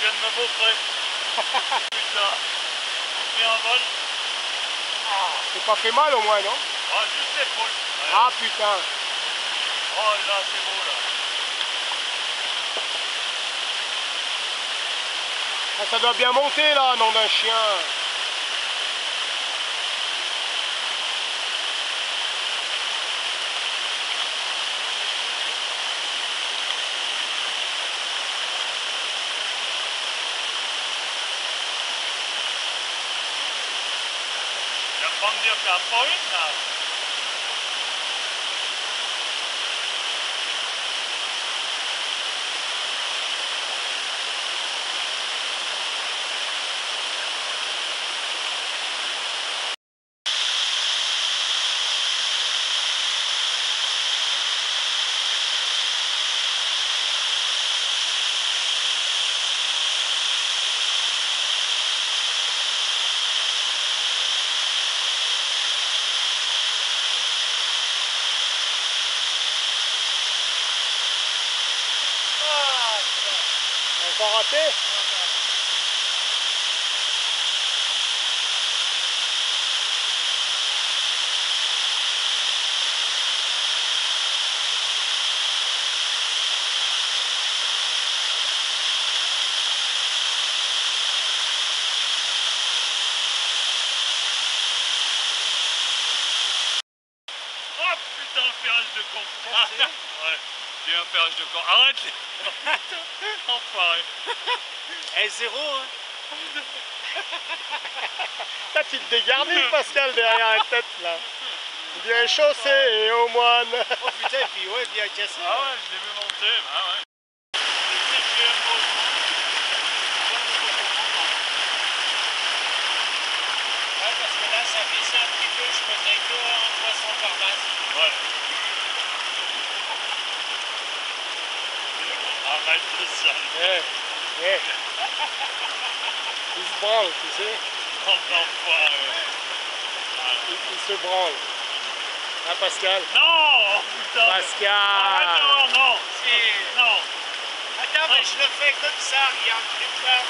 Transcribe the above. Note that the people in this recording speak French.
viens de me montrer. Putain. Pris un vol. C'est pas fait mal au moins, non? Ah, juste l'épaule. Ah putain. Oh là, c'est beau là. Ah, ça doit bien monter là, nom d'un chien. Tu vas pas me dire qu'il n'y en a pas une là. Encore raté? Oh putain, un ferrage de con. Ouais, j'ai un ferrage de con. Arrête les... Enfoiré. Eh, zéro, hein. Là, tu te dégarnis, Pascal, derrière la tête, là. Bien chaussé et au moine. Oh putain, et puis ouais, bien cassé. Ah ouais, je l'ai vu monter, bah ouais. Ouais, parce que là, ça glissait un petit peu, je faisais que un poisson par base. Ouais. Arrête de ça. Il se branle, tu sais. Oh l'enfoiré. Il se branle. Hein, Pascal? Non, putain. Pascal! Arrête, non, non. Si. Non. Attends, mais je le fais comme ça, regarde, je vais faire